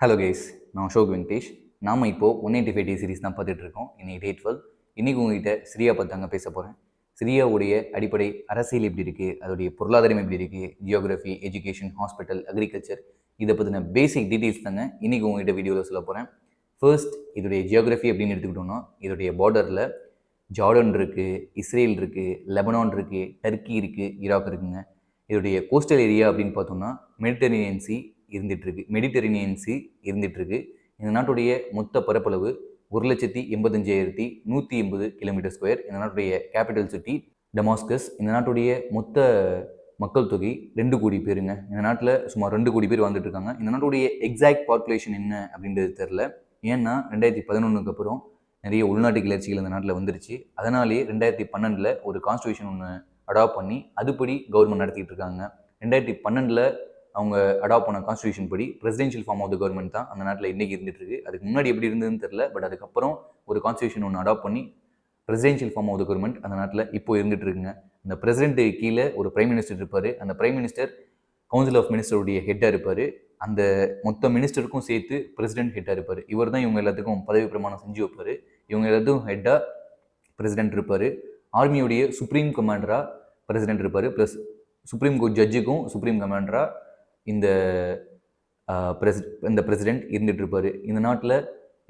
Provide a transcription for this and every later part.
Hello guys, நான் அசோக் வெங்கடேஷ். நாம் இப்போது 185 டே சீரிஸ் தான் பார்த்துட்டு இருக்கோம். இன்னைக்கு டே 12. இன்றைக்கி உங்ககிட்ட சிரியா பற்றி தாங்க பேச போகிறேன். சிரியாவுடைய அடிப்படை அரசியல் எப்படி இருக்குது, அதோடைய பொருளாதாரம் எப்படி இருக்குது, ஜியோகிராஃபி, எஜுகேஷன், ஹாஸ்பிட்டல், அக்ரிகல்ச்சர், இதை பற்றின பேசிக் டீட்டெயில்ஸ் தாங்க இன்றைக்கி உங்ககிட்ட வீடியோவில் சொல்ல போகிறேன். ஃபர்ஸ்ட், இதோடைய ஜியோகிராஃபி அப்படின்னு எடுத்துக்கிட்டோம்னா, இதோடைய பார்டரில் ஜார்டன் இருக்குது, இஸ்ரேல் இருக்குது, லெபனான் இருக்குது, டர்க்கி இருக்குது, ஈராக் இருக்குங்க. இதோடைய கோஸ்டல் ஏரியா அப்படின்னு பார்த்தோம்னா மெடிட்டரேனியன் சி இருந்துகிட்ருக்கு. இந்த நாட்டுடைய மொத்த பரப்பளவு 1,85,180 கிலோமீட்டர் ஸ்கொயர். இந்த நாட்டுடைய கேபிட்டல் சிட்டி டமாஸ்கஸ். இந்த நாட்டுடைய மொத்த மக்கள் தொகை 2 கோடி பேருங்க. இந்த நாட்டில் சுமார் 2 கோடி பேர் வாழ்ந்துட்டு இருக்காங்க. இந்த நாட்டுடைய எக்ஸாக்ட் பாப்புலேஷன் என்ன அப்படின்றது தெரில. ஏன்னா 2011 அப்புறம் நிறைய உள்நாட்டு கிளர்ச்சிகள் இந்த நாட்டில் வந்துருச்சு. அதனாலேயே 2012 ஒரு கான்ஸ்டியூஷன் ஒன்று அடாப்ட் பண்ணி அதுபடி கவர்மெண்ட் நடத்திட்டு இருக்காங்க. 2012 அவங்க அடாப்ட் பண்ண கான்ஸ்டியூஷன் படி presidential form of the government தான் அந்த நாட்டில் இன்றைக்கி இருந்துட்டு இருக்கு. அதுக்கு முன்னாடி எப்படி இருந்ததுன்னு தெரியல. பட் அதுக்கப்புறம் ஒரு கான்ஸ்டியூஷன் ஒன்று அடாப்ட் பண்ணி presidential form of the government அந்த நாட்டில் இப்போ இருந்துட்டு இருக்குங்க. அந்த பிரசிடென்ட் கீழே ஒரு பிரைம் மினிஸ்டர் இருப்பார். அந்த பிரைம் மினிஸ்டர் கவுன்சில் ஆஃப் மினிஸ்டருடைய ஹெட்டாக இருப்பார். அந்த மொத்த மினிஸ்டருக்கும் சேர்த்து பிரசிடென்ட் ஹெட்டாக இருப்பார். இவர் தான் இவங்க எல்லாத்துக்கும் பதவி பிரமாணம் செஞ்சு வைப்பார். இவங்க எல்லாத்துக்கும் ஹெட்டாக பிரசிடென்ட் இருப்பார். ஆர்மியுடைய சுப்ரீம் கமாண்டராக பிரசிடென்ட் இருப்பார். ப்ளஸ் சுப்ரீம் கோர்ட் ஜட்ஜுக்கும் சுப்ரீம் கமாண்டராக இந்த பிரசிடென்ட் இருந்துட்டு இருப்பார். இந்த நாட்டில்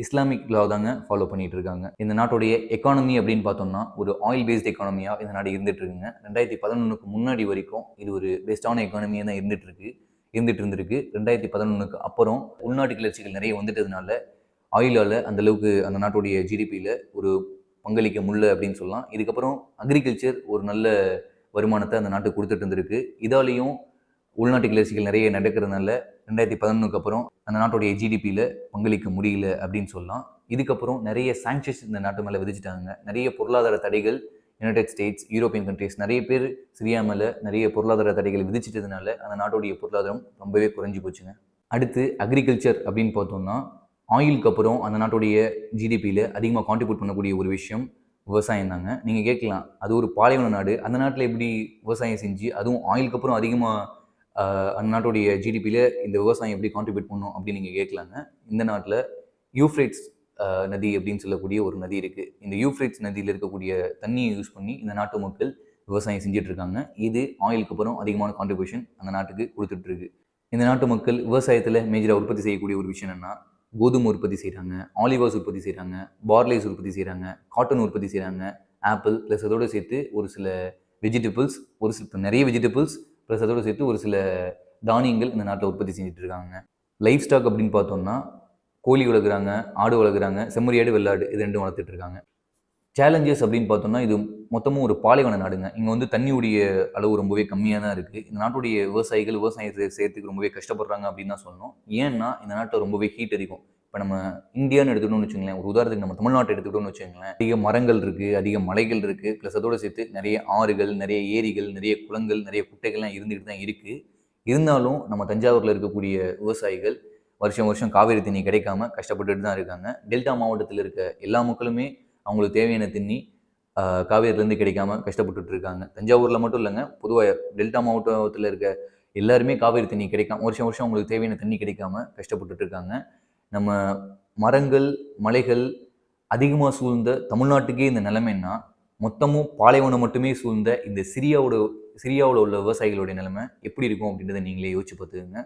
இஸ்லாமிக் லா தாங்க ஃபாலோ பண்ணிட்டு இருக்காங்க. இந்த நாட்டுடைய எக்கானமி அப்படின்னு பார்த்தோம்னா ஒரு ஆயில் பேஸ்ட் எக்கானமியாக இந்த நாடு இருந்துட்டு இருக்குங்க. 2011 முன்னாடி வரைக்கும் இது ஒரு பெஸ்டான எக்கானமியாக தான் இருந்துட்டு இருந்திருக்கு. 2011 அப்புறம் உள்நாட்டு கிளர்ச்சிகள் நிறைய வந்துட்டதுனால ஆயிலால் அந்தளவுக்கு அந்த நாட்டுடைய ஜிடிபியில் ஒரு பங்களிக்க முடியல அப்படின்னு சொல்லலாம். இதுக்கப்புறம் அக்ரிகல்ச்சர் ஒரு நல்ல வருமானத்தை அந்த நாட்டுக்கு கொடுத்துட்டு இருந்திருக்கு. இதாலேயும் உள்நாட்டு கிளர்ச்சிகள் நிறைய நடக்கிறதுனால 2011 அப்புறம் அந்த நாட்டுடைய ஜிடிபியில் பங்களிக்க முடியல அப்படின்னு சொல்லலாம். இதுக்கப்புறம் நிறைய சாங்ஷன்ஸ் இந்த நாட்டு மேலே விதிச்சிட்டாங்க. நிறைய பொருளாதார தடைகள் யுனைடெட் ஸ்டேட்ஸ், யூரோப்பியன் கண்ட்ரீஸ் நிறைய பேர் சிரியா மேலே நிறைய பொருளாதார தடைகள் விதிச்சிட்டதுனால அந்த நாட்டுடைய பொருளாதாரம் ரொம்பவே குறைஞ்சி போச்சுங்க. அடுத்து அக்ரிகல்ச்சர் அப்படின்னு பார்த்தோம்னா ஆயிலுக்கு அப்புறம் அந்த நாட்டுடைய ஜிடிபியில் அதிகமாக கான்ட்ரிபியூட் பண்ணக்கூடிய ஒரு விஷயம் விவசாயம் தாங்க. நீங்கள் கேட்கலாம், அது ஒரு பாலைவன நாடு, அந்த நாட்டில் எப்படி விவசாயம் செஞ்சு அதுவும் ஆயிலுக்கு அப்புறம் அதிகமாக அந்த நாட்டுடைய ஜிடிபியில் இந்த விவசாயம் எப்படி கான்ட்ரிபியூட் பண்ணும் அப்படின்னு நீங்கள் கேட்கலாங்க. இந்த நாட்டில் யூஃப்ரேட்ஸ் நதி அப்படின்னு சொல்லக்கூடிய ஒரு நதி இருக்குது. இந்த யூஃப்ரேட்ஸ் நதியில் இருக்கக்கூடிய தண்ணியை யூஸ் பண்ணி இந்த நாட்டு மக்கள் விவசாயம் செஞ்சுட்டு இருக்காங்க. இது ஆயிலுக்கு அப்புறம் அதிகமான கான்ட்ரிபியூஷன் அந்த நாட்டுக்கு கொடுத்துட்ருக்கு. இந்த நாட்டு மக்கள் விவசாயத்தில் மேஜராக உற்பத்தி செய்யக்கூடிய ஒரு விஷயம் என்னென்னா கோதுமை உற்பத்தி செய்கிறாங்க, ஆலிவாஸ் உற்பத்தி செய்கிறாங்க, பார்லேஸ் உற்பத்தி செய்கிறாங்க, காட்டன் உற்பத்தி செய்கிறாங்க, ஆப்பிள் ப்ளஸ் அதோடு சேர்த்து ஒரு சில வெஜிடபிள்ஸ், நிறைய வெஜிடபிள்ஸ் ப்ளஸ் அதோடு சேர்த்து ஒரு சில தானியங்கள் இந்த நாட்டில் உற்பத்தி செஞ்சுட்டு இருக்காங்க. லைஃப் ஸ்டாக் அப்படின்னு பார்த்தோம்னா கோழி வளர்க்குறாங்க, ஆடு வளர்க்குறாங்க, செம்மறியாடு, வெள்ளாடு இது ரெண்டும் வளர்த்துட்டு இருக்காங்க. சேலஞ்சஸ் அப்படின்னு பார்த்தோம்னா இது மொத்தமும் ஒரு பாலைவன நாடுங்க. இங்கே வந்து தண்ணியுடைய அளவு ரொம்பவே கம்மியாக தான் இருக்குது. இந்த நாட்டுடைய விவசாயிகள் விவசாயத்தை செய்யறதுக்கு ரொம்பவே கஷ்டப்படுறாங்க அப்படின்னு தான் சொல்லணும். ஏன்னா இந்த நாட்டில் ரொம்பவே ஹீட் அதிகம். இப்போ நம்ம இந்தியான்னு எடுத்துக்கிட்டோம்னு வச்சுங்களேன், ஒரு உதாரணத்துக்கு நம்ம தமிழ்நாட்டை எடுத்துக்கிட்டோம்னு வச்சுங்களேன், அதிக மரங்கள் இருக்குது, அதிக மலைகள் இருக்குது, ப்ளஸ் அதோடு சேர்த்து நிறைய ஆறுகள், நிறைய ஏரிகள், நிறைய குளங்கள், நிறைய குட்டைகள்லாம் இருந்துகிட்டு தான் இருக்குது. இருந்தாலும் நம்ம தஞ்சாவூரில் இருக்கக்கூடிய விவசாயிகள் வருஷம் காவேரி தண்ணி கிடைக்காம கஷ்டப்பட்டுட்டு தான் இருக்காங்க. டெல்டா மாவட்டத்தில் இருக்க எல்லா மக்களுமே அவங்களுக்கு தேவையான தண்ணி காவேரிலேருந்து கிடைக்காம கஷ்டப்பட்டுட்டு இருக்காங்க. தஞ்சாவூரில் மட்டும் இல்லைங்க, பொதுவாக டெல்டா மாவட்டத்தில் இருக்க எல்லாருமே காவேரி தண்ணி கிடைக்காம வருஷம் அவங்களுக்கு தேவையான தண்ணி கிடைக்காம கஷ்டப்பட்டுட்டு இருக்காங்க. நம்ம மரங்கள், மலைகள் அதிகமாக சூழ்ந்த தமிழ்நாட்டுக்கே இந்த நிலைமைன்னா மொத்தமும் பாலைவனம் மட்டுமே சூழ்ந்த இந்த சிரியாவில் உள்ள விவசாயிகளுடைய நிலைமை எப்படி இருக்கும் அப்படின்றத நீங்களே யோசிச்சு பார்த்துக்கோங்க.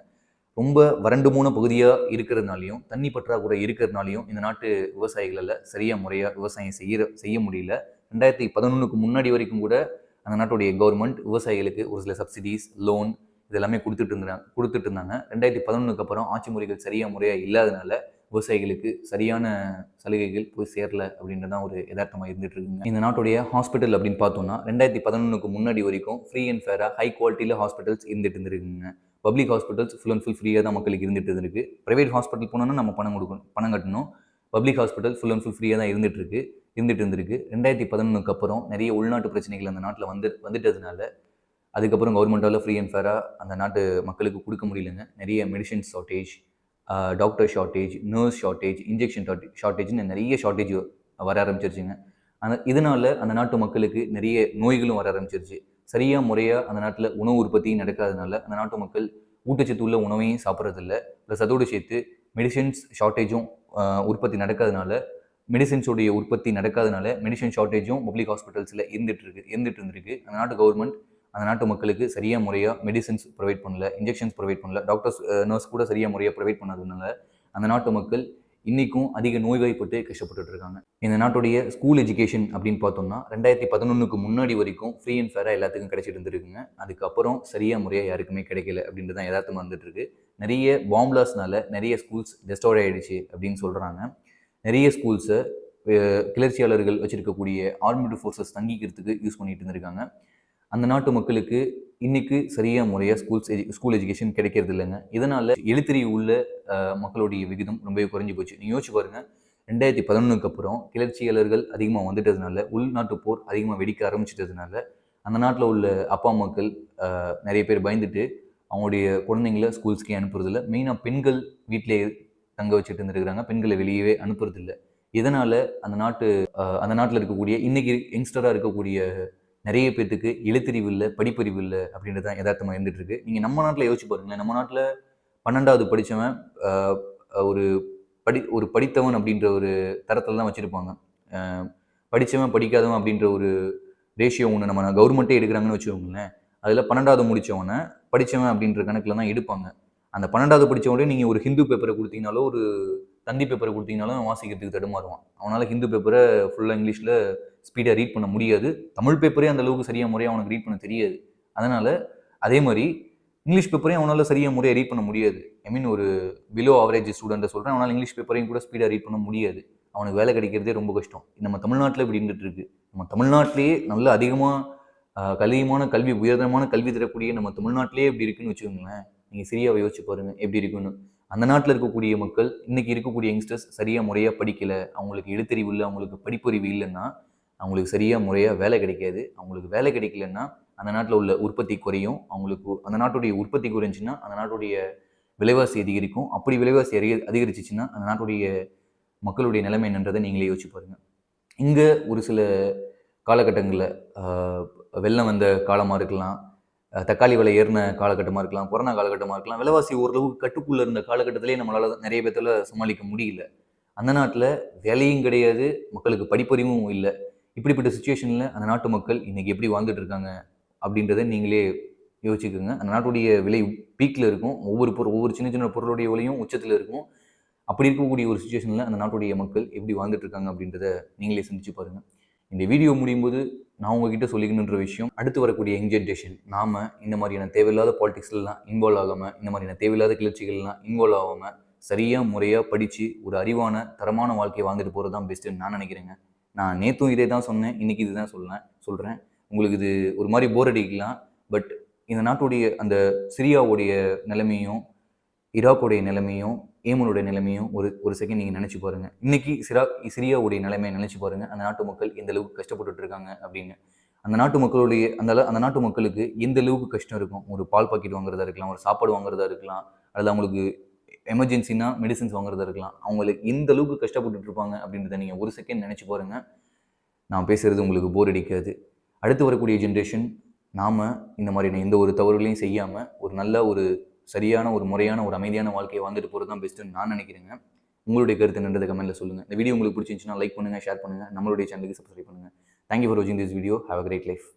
ரொம்ப வறண்டு போன பகுதியாக இருக்கிறதுனாலையும் தண்ணி பற்றாக்குறை இருக்கிறதுனாலையும் இந்த நாட்டு விவசாயிகளால் சரியாக முறையாக விவசாயம் செய்ய முடியல. 2011 முன்னாடி வரைக்கும் கூட அந்த நாட்டுடைய கவர்மெண்ட் விவசாயிகளுக்கு ஒரு சில சப்சிடிஸ், லோன் இதெல்லாமே கொடுத்துட்டு இருந்தாங்க. 2011 அப்புறம் ஆட்சி முறைகள் சரியாக முறையாக இல்லாதனால விவசாயிகளுக்கு சரியான சலுகைகள் போய் சேரல அப்படின்றதான் ஒரு யதார்த்தமாக இருந்துட்டு இருக்குங்க. இந்த நாட்டுடைய ஹாஸ்பிட்டல் அப்படின்னு பார்த்தோம்னா 2011 முன்னாடி வரைக்கும் ஃப்ரீ அண்ட் ஃபேராக ஹை குவாலிட்டியில் ஹாஸ்பிட்டல்ஸ் இருந்துட்டு இருந்துருக்குங்க. Public hospitals full and full ஃப்ரீயாக தான் மக்களுக்கு இருந்துட்டு இருக்கு. ப்ரைவேட் ஹாஸ்பிட்டல் போனோன்னா நம்ம பணம் கட்டணும். Public hospital full and full ஃப்ரீயாக தான் இருந்துட்டு இருந்திருக்கு. 2011 அப்புறம் நிறைய உள்நாட்டு பிரச்சனைகள் அந்த நாட்டில் வந்துட்டதுனால அதுக்கப்புறம் கவர்மெண்ட்டால் ஃப்ரீ அண்ட் ஃபேராக அந்த நாட்டு மக்களுக்கு கொடுக்க முடியலங்க. நிறைய medicine shortage, doctor shortage, nurse shortage, injection ஷார்ட்டேஜ்னு நிறைய ஷார்ட்டேஜ் வர ஆரம்பிச்சிருச்சுங்க. இதனால் அந்த நாட்டு மக்களுக்கு நிறைய நோய்களும் வர ஆரம்பிச்சிருச்சு. சரியாக முறையாக அந்த நாட்டில் உணவு உற்பத்தி நடக்காதனால அந்த நாட்டு மக்கள் ஊட்டச்சத்து உள்ள உணவையும் சாப்பிட்றதில்ல. ப்ளஸ் அதோடு சேர்த்து மெடிசின்ஸ் ஷார்ட்டேஜும் உற்பத்தி நடக்காதனால மெடிசின்ஸோடைய உற்பத்தி நடக்காதனால மெடிசன் ஷார்ட்டேஜும் பப்ளிக் ஹாஸ்பிட்டல்ஸில் இருந்துட்டு இருந்திருக்கு. அந்த நாட்டு கவர்மெண்ட் அந்த நாட்டு மக்களுக்கு சரியாக முறையாக மெடிசின்ஸ் ப்ரொவைட் பண்ணல, இன்ஜெக்ஷன்ஸ் ப்ரொவைட் பண்ணல, டாக்டர்ஸ் நர்ஸ் கூட சரியாக முறையாக ப்ரொவைட் பண்ணாததுனால அந்த நாட்டு மக்கள் இன்றைக்கும் அதிக நோய்வாய்ப்பட்டு கஷ்டப்பட்டுட்டு இருக்காங்க. இந்த நாட்டுடைய ஸ்கூல் எஜுகேஷன் அப்படின்னு பார்த்தோம்னா 2011க்கு முன்னாடி வரைக்கும் ஃப்ரீ அண்ட் ஃபேராக எல்லாத்துக்கும் கிடைச்சிட்டு இருந்துருக்குங்க. அதுக்கப்புறம் சரியாக முறையாக யாருக்குமே கிடைக்கல அப்படின்றது தான் யதார்த்தமாக வந்துட்டு இருக்கு. நிறைய பாம்பிளாஸ்னால நிறைய ஸ்கூல்ஸ் டெஸ்ட்ராய் ஆகிடுச்சு அப்படின்னு சொல்கிறாங்க. நிறைய ஸ்கூல்ஸை கிளர்ச்சியாளர்கள் வச்சுருக்கக்கூடிய ஆர்ம்டு ஃபோர்ஸஸ் தங்கிக்கிறதுக்கு யூஸ் பண்ணிட்டு இருந்திருக்காங்க. அந்த நாட்டு மக்களுக்கு இன்னைக்கு சரியாக முறையாக ஸ்கூல் எஜுகேஷன் கிடைக்கிறது இல்லைங்க. இதனால் எழுத்தறிவு உள்ள மக்களுடைய விகிதம் ரொம்பவே குறைஞ்சி போச்சு. நீங்கள் யோசிச்சு பாருங்கள், 2011க்கு அப்புறம் கிளர்ச்சியாளர்கள் அதிகமாக வந்துட்டதுனால, உள்நாட்டு போர் அதிகமாக வெடிக்க ஆரம்பிச்சிட்டதுனால அந்த நாட்டில் உள்ள அப்பா அம்மாக்கள் நிறைய பேர் பயந்துட்டு அவங்களுடைய குழந்தைங்கள ஸ்கூல்ஸ்க்கே அனுப்புறதில்ல. மெயினாக பெண்கள் வீட்டிலே தங்க வச்சுட்டு இருந்துருக்குறாங்க, பெண்களை வெளியவே அனுப்புறதில்லை. இதனால் அந்த நாட்டில் இருக்கக்கூடிய இன்னைக்கு யங்ஸ்டராக இருக்கக்கூடிய நிறைய பேர்த்துக்கு எழுத்தறிவு இல்லை, படிப்பறிவு இல்லை அப்படின்றது தான் யதார்த்தமாக இருந்துட்டு இருக்கு. நீங்கள் நம்ம நாட்டில் யோசிச்சு பாருங்களேன், நம்ம நாட்டில் 12வது படித்தவன் ஒரு படித்தவன் அப்படின்ற ஒரு தரத்தில் தான் வச்சுருப்பாங்க. படித்தவன் படிக்காதவன் அப்படின்ற ஒரு ரேஷியோ ஒன்று நம்ம கவர்மெண்ட்டே எடுக்கிறாங்கன்னு வச்சுக்கோங்களேன். அதில் 12வது முடித்தவனை படித்தவன் அப்படின்ற கணக்கில் தான் எடுப்பாங்க. அந்த 12வது படித்தவனே நீங்கள் ஒரு ஹிந்து பேப்பரை கொடுத்தீங்கனாலோ ஒரு தந்தி பேப்பரை கொடுத்தீங்கனாலும் வாசிக்கிறதுக்கு தடுமாறுவான். அவனால் ஹிந்து பேப்பரை ஃபுல்லாக இங்கிலீஷில் ஸ்பீடாக ரீட் பண்ண முடியாது. தமிழ் பேப்பரே அந்த அளவுக்கு சரியாக முறையாக அவனுக்கு ரீட் பண்ண தெரியாது. அதனால் அதே மாதிரி இங்கிலீஷ் பேப்பரையும் அவனால் சரியாக முறையாக ரீட் பண்ண முடியாது. ஒரு பிலோ ஆவரேஜ் ஸ்டூடெண்ட்டை சொல்கிறேன், அவனால் இங்கிலீஷ் பேப்பரையும் கூட ஸ்பீடாக ரீட் பண்ண முடியாது. அவனுக்கு வேலை கிடைக்கிறதே ரொம்ப கஷ்டம். நம்ம தமிழ்நாட்டில் இப்படி இருந்துட்டு இருக்கு. நம்ம தமிழ்நாட்டிலேயே நல்ல அதிகமான கல்வி, உயர்தரமான கல்வி தரக்கூடிய நம்ம தமிழ்நாட்டிலே இப்படி இருக்குன்னு வச்சுக்கோங்களேன். நீங்கள் சரியாக யோசிச்சு பாருங்கள் எப்படி இருக்குன்னு. அந்த நாட்டில் இருக்கக்கூடிய மக்கள், இன்றைக்கி இருக்கக்கூடிய யங்ஸ்டர்ஸ் சரியாக முறையாக படிக்கலை, அவங்களுக்கு எழுத்தறிவு இல்லை, அவங்களுக்கு படிப்பறிவு இல்லைன்னா அவங்களுக்கு சரியாக முறையாக வேலை கிடைக்காது. அவங்களுக்கு வேலை கிடைக்கலன்னா அந்த நாட்டில் உள்ள உற்பத்தி குறையும். அவங்களுக்கு அந்த நாட்டுடைய உற்பத்தி குறைஞ்சின்னா அந்த நாட்டுடைய விலைவாசி அதிகரிக்கும். அப்படி விலைவாசி அதிகரிச்சிச்சுன்னா அந்த நாட்டுடைய மக்களுடைய நிலைமை என்னன்றதை நீங்களே யோசிச்சு பாருங்கள். இங்கே ஒரு சில காலகட்டங்களில் வெள்ளம் வந்த காலமாக இருக்கலாம், தக்காளி விலை ஏறின காலகட்டமாக இருக்கலாம், கொரோனா காலகட்டமாக இருக்கலாம், விலைவாசி ஓரளவுக்கு கட்டுக்குள்ளே இருந்த காலகட்டத்திலே நம்மளால் நிறைய பேர்த்தால் சமாளிக்க முடியல. அந்த நாட்டில் வேலையும் கிடையாது, மக்களுக்கு படிப்பறிவும் இல்லை. இப்படிப்பட்ட சுச்சுவேஷனில் அந்த நாட்டு மக்கள் இன்றைக்கி எப்படி வாழ்ந்துட்டு இருக்காங்க அப்படின்றத நீங்களே யோசிச்சுக்கோங்க. அந்த நாட்டுடைய விலை பீக்கில் இருக்கும். ஒவ்வொரு சின்ன சின்ன பொருளுடைய விலையும் உச்சத்தில் இருக்கும். அப்படி இருக்கக்கூடிய ஒரு சுச்சுவேஷனில் அந்த நாட்டுடைய மக்கள் எப்படி வாழ்ந்துட்டு இருக்காங்க அப்படின்றத நீங்களே சிந்திச்சு பாருங்கள். இந்த வீடியோ முடியும் போது நான் உங்ககிட்ட சொல்லிக்கணுன்ற விஷயம், அடுத்து வரக்கூடிய யங் ஜென்ரேஷன் நாம் இந்த மாதிரியான தேவையில்லாத பாலிடிக்ஸ்லாம் இன்வால்வ் ஆகாமல், இந்த மாதிரியான தேவையில்லாத கிளர்ச்சிகள்லாம் இன்வால்வ் ஆகாமல் சரியாக முறையாக படித்து ஒரு அறிவான தரமான வாழ்க்கையை வாழ்ந்துட்டு போகிறது தான் பெஸ்ட்டுன்னு நான் நினைக்கிறேங்க. நான் நேற்றும் இதே தான் சொன்னேன், இன்றைக்கி இது தான் சொல்கிறேன். உங்களுக்கு இது ஒரு மாதிரி போர் அடிக்கலாம். பட் இந்த நாட்டுடைய அந்த சிரியாவுடைய நிலைமையும், ஈராக்குடைய நிலைமையும், ஏமனுடைய நிலைமையும் ஒரு செகண்ட் நீங்கள் நினச்சி பாருங்கள். இன்றைக்கி சிரியாவுடைய நிலைமையை நினச்சி பாருங்கள். அந்த நாட்டு மக்கள் எந்த அளவுக்கு கஷ்டப்பட்டுட்டு இருக்காங்க அப்படின்னு. அந்த நாட்டு மக்களுக்கு எந்த அளவுக்கு கஷ்டம் இருக்கும். ஒரு பால் பாக்கெட் வாங்குறதா இருக்கலாம், ஒரு சாப்பாடு வாங்குறதா இருக்கலாம், அல்லது அவங்களுக்கு எமர்ஜென்சினா மெடிசின்ஸ் வாங்குறதா இருக்கலாம். அவங்களுக்கு எந்த அளவுக்கு கஷ்டப்பட்டுட்டு இருப்பாங்க அப்படின்றத நீங்கள் ஒரு செகண்ட் நினச்சி பாருங்கள். நான் பேசுகிறது உங்களுக்கு போர் அடிக்காது. அடுத்து வரக்கூடிய ஜென்ரேஷன் நாம் இந்த மாதிரியான எந்த ஒரு தவறுகளையும் செய்யாமல் ஒரு நல்ல ஒரு சரியான ஒரு முறையான ஒரு அமைதியான வாழ்க்கையை வாழ்ந்துட்டு போகிறது தான் பெஸ்ட்டுன்னு நான் நினைக்கிறேங்க. உங்களுடைய கருத்து என்னன்றதை கமெண்ட்டில் சொல்லுங்கள். இந்த வீடியோ உங்களுக்கு பிடிச்சிருந்துச்சுன்னா லைக் பண்ணுங்கள், ஷேர் பண்ணுங்கள், நம்மளுடைய சேனலுக்கு சப்ஸ்கிரைப் பண்ணுங்கள். தேங்க்யூ ஃபார் வாட்சிங் this video. Have a great life.